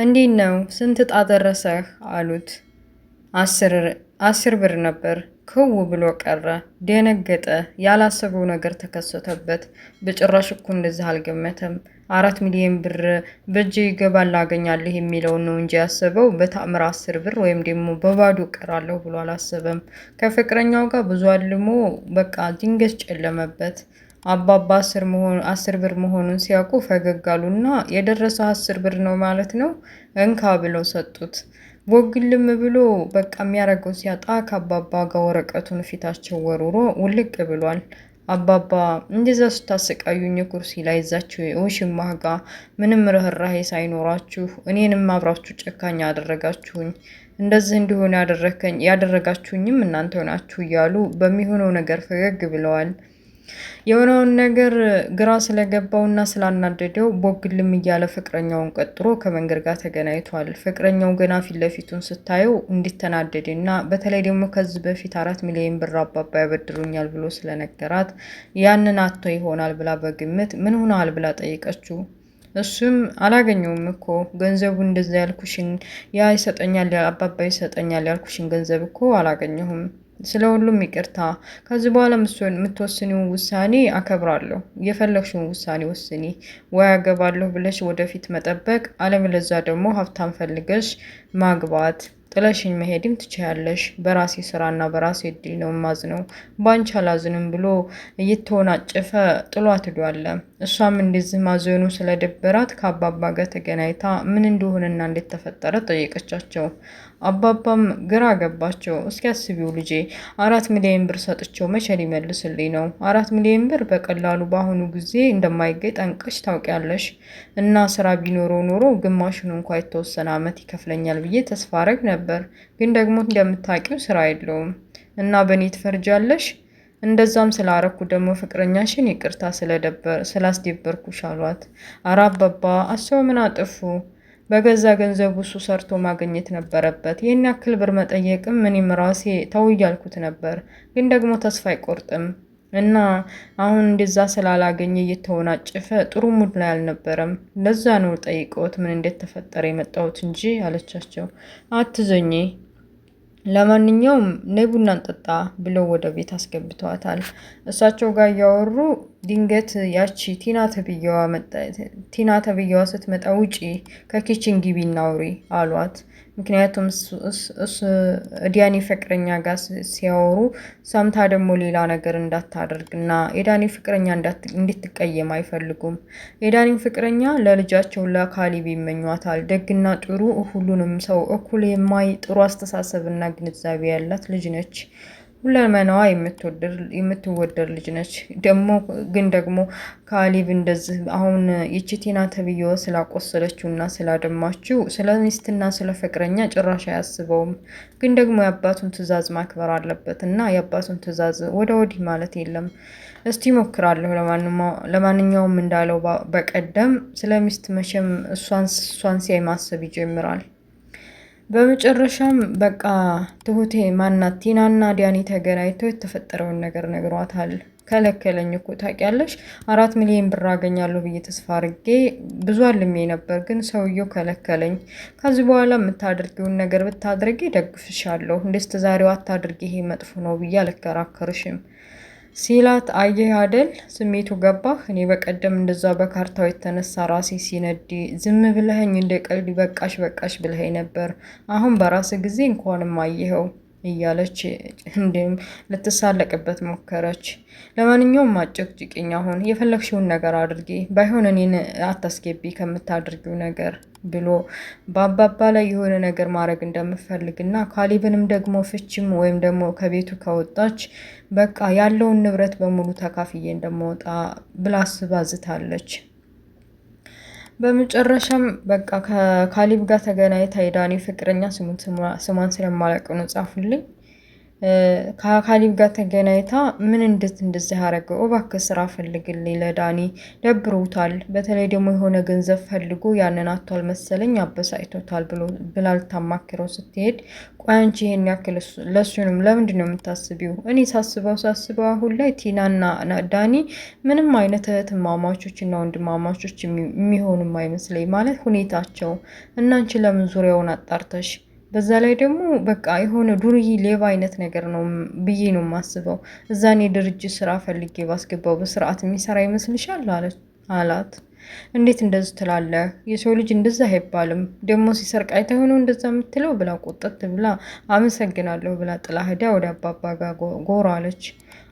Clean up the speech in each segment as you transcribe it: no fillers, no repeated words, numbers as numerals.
እንዴት ነው? ስንት ዕጣ ደረሰህ? አሉት። አስር አስር ብር ነበር። ክው ብሎ ቀረ። ደነገጠ። ያላሰበው ነገር ተከሰተበት። በጭራሽ እኮ እንደዚህ አልገመተም። 4 ሚሊዮን ብር በእጄ ይገባል አገኛለሁ የሚለውን ነው እንጂ ያሰበው በተአምር 10 ብር ወይም ደግሞ በባዶ ቀራለሁ ብሎ አላሰበም። ከፍቅረኛው ጋር ብዙ አልሞ በቃ ድንገት ጨለመበት። አባባ 10 ብር መሆኑን ሲያውቁ ፈገግ አሉና የደረሰው 10 ብር ነው ማለት ነው እንካ ብለው ሰጡት። ቦግልም ብሎ በቃ የሚያደርገው ሲያጣ ከአባባ ጋር ወረቀቱን ፊታቸው ወርውሮ ውልቅ ብሏል። አባባ እንደዛ ስታሰቃዩኝ ኩርሲ ላይ ይዛችሁ ውሽማህ ጋ ምንም ርህራሄ ሳይኖራችሁ እኔንም አብራችሁ ጨካኝ ያደረጋችሁኝ፣ እንደዚህ እንዲሆን ያደረጋችሁኝም እናንተ ናችሁ እያሉ በሚሆነው ነገር ፈገግ ብለዋል። የሆነውን ነገር ግራ ስለገባውና ስላናደደው ቦግልም እያለ ፍቅረኛውን ቀጥሮ ከመንገድ ጋር ተገናኝቷል። ፍቅረኛው ገና ፊት ለፊቱን ስታየው እንዲተናደድና በተለይ ደግሞ ከዚህ በፊት 4 ሚሊዮን ብር አባባ ያበድሩኛል ብሎ ስለነገራት ያንን አቶ ይሆናል ብላ በግምት ምን ሆናል ብላ ጠይቀችው። እሱም አላገኘውም እኮ ገንዘቡ እንደዛ ያልኩሽን ያ ይሰጠኛል አባባ ይሰጠኛል ያልኩሽን ገንዘብ እኮ አላገኘሁም። ስለ ሁሉም ይቅርታ። ከዚህ በኋላ የምትወስኒውን ውሳኔ አከብራለሁ። የፈለግሽውን ውሳኔ ወስኒ። ወይ አገባለሁ ብለሽ ወደፊት መጠበቅ፣ አለበለዚያ ደግሞ ሀብታም ፈልገሽ ማግባት፣ ጥለሽኝ መሄድም ትችያለሽ። በራሴ ስራና በራሴ እድል ነው ማዝነው፣ ባንቺ አላዝንም ብሎ እየተወናጨፈ ጥሏት ሄዷል። እሷም እንደዚህ ማዘኑ ስለደበራት ከአባባ ጋር ተገናኝታ ምን እንደሆነና እንዴት ተፈጠረ ጠየቀቻቸው። አባባም ግራ ገባቸው። እስኪ አስቢው ልጄ 4 ሚሊዮን ብር ሰጥቼው መቼ ሊመልስልኝ ነው? 4 ሚሊዮን ብር በቀላሉ በአሁኑ ጊዜ እንደማይገኝ ጠንቅሽ ታውቂያለሽ። እና ስራ ቢኖረው ኖሮ ግማሹን እንኳ የተወሰነ አመት ይከፍለኛል ብዬ ተስፋ አረግ ነበር። ግን ደግሞ እንደምታውቂው ስራ የለውም እና በእኔ ትፈርጃለሽ። እንደዛም ስላረኩ ደግሞ ፍቅረኛሽን ይቅርታ ስላስደበርኩሽ አሏት። ኧረ አባባ አስበው ምን አጥፉ? በገዛ ገንዘቡ እሱ ሰርቶ ማግኘት ነበረበት። ይህን ያክል ብር መጠየቅም እኔም ራሴ ተው እያልኩት ነበር፣ ግን ደግሞ ተስፋ አይቆርጥም እና አሁን እንደዛ ስላላገኘ እየተወናጨፈ ጥሩ ሙድ ላይ አልነበረም። ለዛ ነው ጠይቀውት ምን እንዴት ተፈጠረ የመጣሁት እንጂ አለቻቸው። አትዘኚ፣ ለማንኛውም ነይ ቡና እንጠጣ ብለው ወደ ቤት አስገብተዋታል። እሳቸው ጋር እያወሩ ድንገት ያቺ ቲና ተብዬዋ ስትመጣ ውጪ ከኪችን ግቢ እናውሪ አሏት። ምክንያቱም ዲያኒ ፍቅረኛ ጋር ሲያወሩ ሰምታ ደግሞ ሌላ ነገር እንዳታደርግና የዳኒ ፍቅረኛ እንድትቀየም አይፈልጉም። የዳኒ ፍቅረኛ ለልጃቸው ለካሊብ ይመኟታል። ደግና ጥሩ፣ ሁሉንም ሰው እኩል የማይ ጥሩ አስተሳሰብና ግንዛቤ ያላት ልጅ ነች። ሁለመናዋ የምትወደድ ልጅ ነች። ግን ደግሞ ካሊብ እንደዚህ አሁን ይቺ ቲና ተብዬዋ ስላቆሰለችው እና ስላደማችው ስለ ሚስትና ስለ ፍቅረኛ ጭራሽ አያስበውም። ግን ደግሞ የአባቱን ትዕዛዝ ማክበር አለበት እና የአባቱን ትዕዛዝ ወደ ወዲህ ማለት የለም። እስቲ ሞክራለሁ። ለማንኛውም እንዳለው በቀደም ስለ ሚስት መቼም እሷን ሲያይ ማሰብ ይጀምራል። በመጨረሻም በቃ ትሁቴ ማናት ቲናና ዲያኒ ተገናኝተው የተፈጠረውን ነገር ነግሯታል። ከለከለኝ እኮ ታውቂያለሽ፣ 4 ሚሊዮን ብር አገኛለሁ ብዬ ተስፋ አድርጌ ብዙ አልሜ ነበር፣ ግን ሰውየው ከለከለኝ። ከዚህ በኋላ የምታደርጊውን ነገር ብታደርጊ ደግፍሻለሁ፣ እንደስተ ዛሬው አታድርጊ፣ ይሄ መጥፎ ነው ብዬ አልከራከርሽም ሲላት፣ አየህ አደል ስሜቱ ገባህ? እኔ በቀደም እንደዛ በካርታው የተነሳ ራሴ ሲነዲ ዝም ብለኸኝ እንደ ቀልድ በቃሽ ብለኸኝ ነበር። አሁን በራስ ጊዜ እንኳንም አየኸው እያለች እንዲም ልትሳለቅበት ሞከረች። ለማንኛውም አጨቅጭቅኝ፣ አሁን የፈለግሽውን ነገር አድርጊ፣ ባይሆን እኔን አታስገቢ ከምታደርጊው ነገር ብሎ በአባባ ላይ የሆነ ነገር ማድረግ እንደምፈልግና ካሊብንም ደግሞ ፍችም ወይም ደግሞ ከቤቱ ከወጣች በቃ ያለውን ንብረት በሙሉ ተካፍዬ እንደምወጣ ብላ አስባዝታለች። በመጨረሻም በቃ ከካሊብ ጋር ተገናኝታ የዳኒ ፍቅረኛ ስሟን ስለማላውቅ ነው ጻፉልኝ። ከካሊብ ጋር ተገናኝታ ምን እንደዚህ ያደረገው እባክህ ስራ ፈልግልኝ ለዳኒ ደብሮታል። በተለይ ደግሞ የሆነ ገንዘብ ፈልጎ ያንን አቷል መሰለኝ አበሳጭቶታል ብላ ልታማክረው ስትሄድ ቆይ አንቺ ይሄን ያክል ለሱንም ለምንድን ነው የምታስቢው? እኔ ሳስበው አሁን ላይ ቲናና ዳኒ ምንም አይነት እህትማማቾች እና ወንድማማቾች የሚሆኑም አይመስለኝ ማለት ሁኔታቸው እና አንቺ ለምን ዙሪያውን አጣርተሽ በዛ ላይ ደግሞ በቃ የሆነ ዱርዬ ሌባ አይነት ነገር ነው ብዬ ነው የማስበው። እዛኔ ድርጅት ስራ ፈልጌ ባስገባው በስርዓት የሚሰራ ይመስልሻል? አላት። እንዴት እንደዚህ ትላለህ? የሰው ልጅ እንደዛ አይባልም። ደግሞ ሲሰርቅ አይተህ ነው እንደዛ የምትለው ብላ ቆጠት ብላ አመሰግናለሁ ብላ ጥላ ሄዳ ወደ አባባ ጋር ጎራ አለች።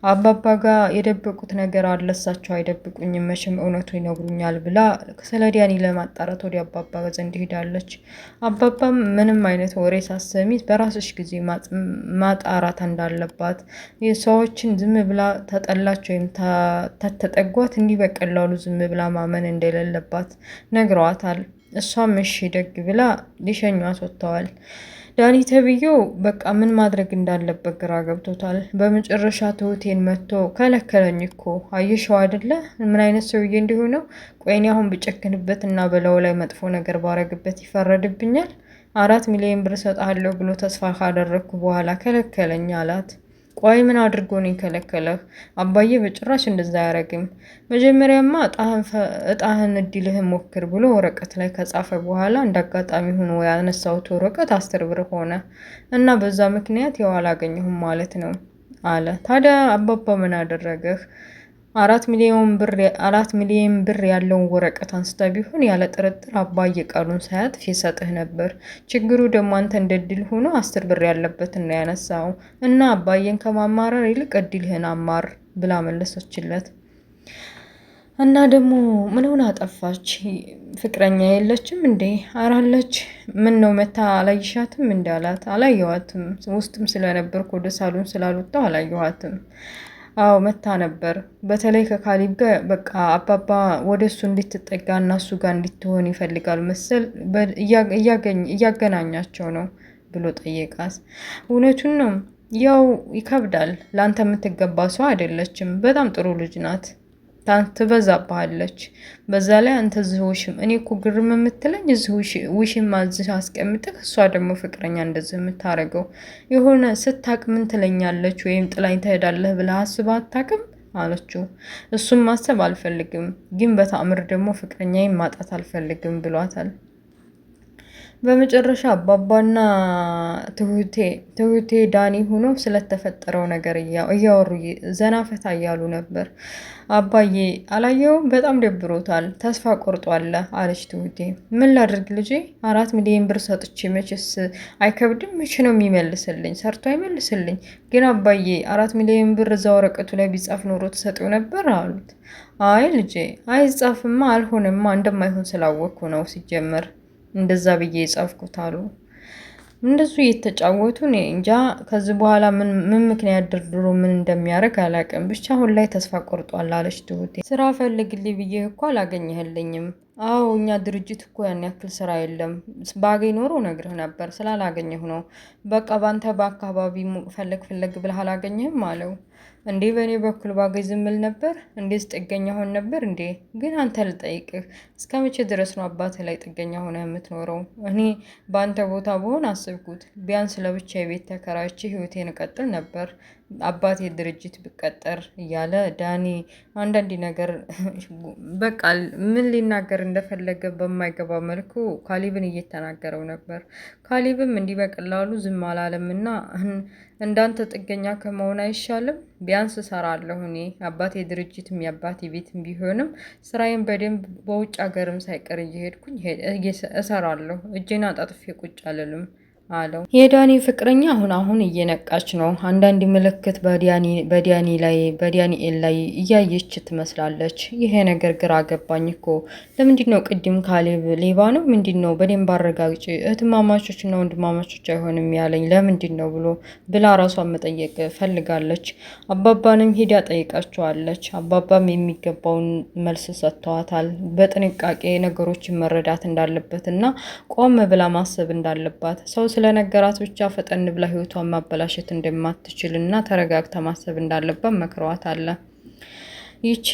አባባ ጋር የደበቁት ነገር አለ፣ እሳቸው አይደብቁኝም፣ መቼም እውነቱ ይነግሩኛል ብላ ስለ ዲያኒ ለማጣራት ወደ አባባ ዘንድ ሄዳለች። አባባም ምንም አይነት ወሬ ሳሰሚ በራስሽ ጊዜ ማጣራት እንዳለባት፣ ሰዎችን ዝም ብላ ተጠላች ወይም ተጠጓት እንዲህ በቀላሉ ዝም ብላ ማመን እንደሌለባት ነግረዋታል። እሷም እሺ ደግ ብላ ሊሸኟት ወጥተዋል። ዳኒ ተብዬው በቃ ምን ማድረግ እንዳለበት ግራ ገብቶታል። በመጨረሻ ትሁቴን መጥቶ ከለከለኝ እኮ አየሸው አይደለ ምን አይነት ሰውዬ እንደሆነው። ቆይኔ አሁን ብጨክንበት እና በላዩ ላይ መጥፎ ነገር ባረግበት ይፈረድብኛል? 4 ሚሊዮን ብር እሰጥሃለሁ ብሎ ተስፋ ካደረግኩ በኋላ ከለከለኝ አላት። ቆይ ምን አድርጎ ነው የከለከለህ? አባዬ በጭራሽ እንደዛ አያረግም። መጀመሪያማ እጣህን እድልህን ሞክር ብሎ ወረቀት ላይ ከጻፈ በኋላ እንዳጋጣሚ ሆኖ ያነሳሁት ወረቀት 10 ብር ሆነ እና በዛ ምክንያት ያው አላገኘሁም ማለት ነው አለ። ታዲያ አባባ ምን አደረገህ? 4 ሚሊዮን ብር ያለውን ወረቀት አንስታ ቢሆን ያለ ጥርጥር አባዬ ቃሉን ሳያጥፍ ይሰጥህ ነበር። ችግሩ ደግሞ አንተ እንደ እድል ሆኖ 10 ብር ያለበትን ነው ያነሳው እና አባዬን ከማማረር ይልቅ እድልህን አማር ብላ መለሰችለት። እና ደግሞ ምን ሆነ አጠፋች? ፍቅረኛ የለችም እንዴ? አራለች። ምን ነው መታ አላይሻትም እንዴ አላት። አላየዋትም፣ ውስጥም ስለነበርኩ ወደ ሳሎን ስላልወጣሁ አላየዋትም። አዎ መታ ነበር። በተለይ ከካሊብ ጋር በቃ አባባ ወደ እሱ እንድትጠጋ እና እሱ ጋር እንድትሆን ይፈልጋል መሰል እያገናኛቸው ነው ብሎ ጠየቃት። እውነቱን ነው። ያው ይከብዳል። ለአንተ የምትገባ ሰው አይደለችም። በጣም ጥሩ ልጅ ናት። ትበዛብሃለች። በዛ ላይ አንተ እዚህ ውሽም እኔ እኮ ግርም የምትለኝ እዚህ ውሽም እዚህ አስቀምጥህ እሷ ደግሞ ፍቅረኛ እንደዚህ የምታደርገው የሆነ ስታቅ ምን ትለኛለች ወይም ጥላኝ ትሄዳለህ ብለህ አስበህ አታውቅም አለችው። እሱም ማሰብ አልፈልግም፣ ግን በተአምር ደግሞ ፍቅረኛዬን ማጣት አልፈልግም ብሏታል። በመጨረሻ አባባና ትሁቴ ዳኒ ሆኖ ስለተፈጠረው ነገር እያወሩ ዘናፈታ እያሉ ነበር። አባዬ አላየውም፣ በጣም ደብሮታል፣ ተስፋ ቆርጧል አለች ትሁቴ። ምን ላድርግ ልጄ፣ 4 ሚሊዮን ብር ሰጥቼ መቼስ አይከብድም? መቼ ነው የሚመልስልኝ? ሰርቶ አይመልስልኝ። ግን አባዬ 4 ሚሊዮን ብር እዛ ወረቀቱ ላይ ቢጻፍ ኖሮ ትሰጠው ነበር አሉት። አይ ልጄ አይጻፍማ፣ አልሆነማ፣ እንደማይሆን ስላወቅኩ ነው ሲጀመር እንደዛ ብዬ የጻፍኩት አሉ። እንደሱ እየተጫወቱ እኔ እንጃ ከዚህ በኋላ ምን ምክንያት ድርድሮ ምን እንደሚያደርግ አላውቅም። ብቻ አሁን ላይ ተስፋ ቆርጧል አለች ትሁቴ። ስራ ፈልግልኝ ብዬ እኮ አላገኘህልኝም። አዎ እኛ ድርጅት እኮ ያን ያክል ስራ የለም። ባገኝ ኖሮ ነግርህ ነበር፣ ስላላገኘሁ ነው። በቃ ባንተ በአካባቢ ፈለግ ብለህ አላገኘህም አለው። እንዴ በእኔ በኩል ባገኝ ዝም ብል ነበር? እንዴት ጥገኛ ሆን ነበር እንዴ? ግን አንተ ልጠይቅህ፣ እስከ መቼ ድረስ ነው አባትህ ላይ ጥገኛ ሆነ የምትኖረው? እኔ በአንተ ቦታ በሆን አስብኩት፣ ቢያንስ ለብቻ የቤት ተከራይቼ ህይወቴን እቀጥል ነበር፣ አባቴ ድርጅት ብቀጠር እያለ ዳኒ አንዳንድ ነገር በቃ ምን ሊናገር እንደፈለገ በማይገባ መልኩ ካሊብን እየተናገረው ነበር። ካሊብም እንዲህ በቀላሉ ዝም አላለም እና እንዳንተ ጥገኛ ከመሆን አይሻልም? ቢያንስ እሰራለሁ እኔ አባቴ ድርጅትም የአባቴ ቤትም ቢሆንም ስራዬን በደንብ በውጭ ሀገርም ሳይቀር እየሄድኩኝ እሰራለሁ። እጄን አጣጥፌ ቁጭ አልልም አለው። የዳኒ ፍቅረኛ አሁን እየነቃች ነው። አንዳንድ ምልክት በዳኒኤል ላይ እያየች ትመስላለች። ይሄ ነገር ግራ ገባኝ እኮ ለምንድን ነው ቅድም ካሌብ ሌባ ነው ምንድን ነው በደንብ አረጋግጭ፣ እህትማማቾች እና ወንድማማቾች አይሆንም ያለኝ ለምንድን ነው ብላ ራሷን መጠየቅ ፈልጋለች። አባባንም ሂዳ ጠይቃቸዋለች። አባባም የሚገባውን መልስ ሰጥተዋታል። በጥንቃቄ ነገሮችን መረዳት እንዳለበት እና ቆም ብላ ማሰብ እንዳለባት ሰው ስለነገራት ብቻ ፈጠን ብላ ህይወቷን ማበላሸት እንደማትችልና ተረጋግታ ማሰብ እንዳለባት መክሯታል። ይቺ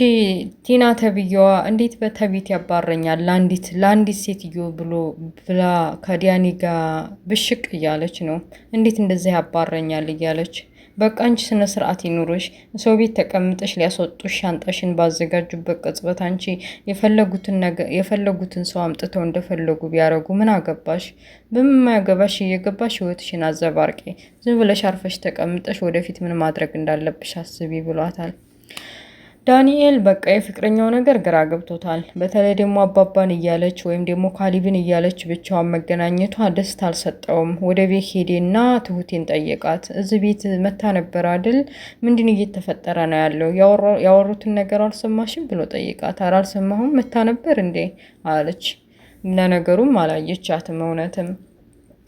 ቲና ተብዬዋ እንዴት በተቤት ያባረኛል ለአንዲት ሴትዮ ብላ ከዲያኒ ጋር ብሽቅ እያለች ነው። እንዴት እንደዚህ ያባረኛል እያለች በቃ አንቺ ስነ ስርዓት ይኑርሽ። ሰው ቤት ተቀምጠሽ ሊያስወጡሽ ሻንጣሽን ባዘጋጁበት ቅጽበት አንቺ የፈለጉትን ሰው አምጥተው እንደፈለጉ ቢያረጉ ምን አገባሽ? በማያገባሽ እየገባሽ ህይወትሽን አዘባርቂ። ዝም ብለሽ አርፈሽ ተቀምጠሽ ወደፊት ምን ማድረግ እንዳለብሽ አስቢ ብሏታል። ዳንኤል በቃ የፍቅረኛው ነገር ግራ ገብቶታል። በተለይ ደግሞ አባባን እያለች ወይም ደግሞ ካሊብን እያለች ብቻዋን መገናኘቷ ደስታ አልሰጠውም። ወደ ቤት ሄዴና ትሁቴን ጠየቃት። እዚህ ቤት መታ ነበር አይደል? ምንድን እየተፈጠረ ነው ያለው? ያወሩትን ነገር አልሰማሽም ብሎ ጠይቃት። ኧረ አልሰማሁም። መታ ነበር እንዴ አለች። ለነገሩም አላየቻትም እውነትም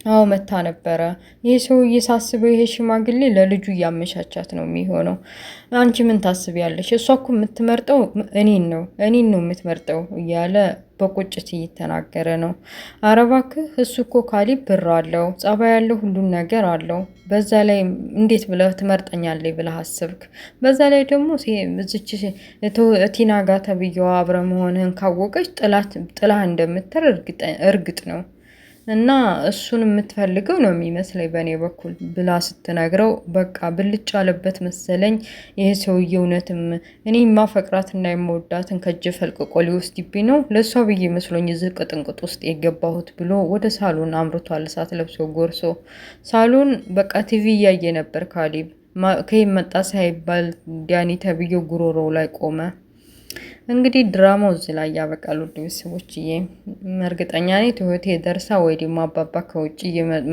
አዎ መታ ነበረ። ይሄ ሰውዬ ሳስበው ይሄ ሽማግሌ ለልጁ እያመቻቻት ነው የሚሆነው። አንቺ ምን ታስቢያለሽ? እሷ እኮ የምትመርጠው እኔን ነው የምትመርጠው እያለ በቁጭት እየተናገረ ነው። ኧረ እባክህ እሱ እኮ ካሊብ ብር አለው፣ ጸባይ ያለው፣ ሁሉን ነገር አለው። በዛ ላይ እንዴት ብለህ ትመርጠኛለህ ብለህ አስብክ? በዛ ላይ ደግሞ እዚች ቲና ጋር ተብዬዋ አብረ መሆንህን ካወቀች ጥላህ እንደምትር እርግጥ ነው እና እሱን የምትፈልገው ነው የሚመስለኝ በእኔ በኩል ብላ ስትነግረው በቃ ብልጭ አለበት መሰለኝ። ይሄ ሰውዬ እውነትም እኔ ማፈቅራትና የምወዳትን ከእጄ ፈልቅቆ ሊወስድብኝ ነው፣ ለእሷ ብዬ መስሎኝ እዚህ ቅጥንቅጥ ውስጥ የገባሁት ብሎ ወደ ሳሎን አምርቷል። እሳት ለብሶ ጎርሶ ሳሎን በቃ ቲቪ እያየ ነበር ካሊብ። ከይም መጣ ሳይባል ዲያኒ ተብዬው ጉሮሮው ላይ ቆመ። እንግዲህ ድራማው እዚህ ላይ ያበቃል። ውድ ቤተሰቦችዬ እርግጠኛ ነኝ ትሁቴ ደርሳ ወይ ደግሞ አባባ ከውጭ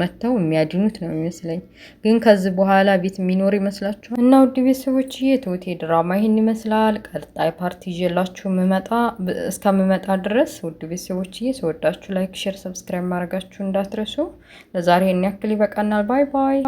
መጥተው የሚያድኑት ነው የሚመስለኝ። ግን ከዚህ በኋላ ቤት የሚኖር ይመስላችኋል? እና ውድ ቤተሰቦችዬ ትሁቴ ድራማ ይህን ይመስላል። ቀጣይ ፓርቲ ይዤላችሁ እስከምመጣ ድረስ ውድ ቤተሰቦችዬ ስወዳችሁ ላይክ፣ ሼር፣ ሰብስክራይብ ማድረጋችሁ እንዳትረሱ። ለዛሬ ይህን ያክል ይበቃናል። ባይ ባይ።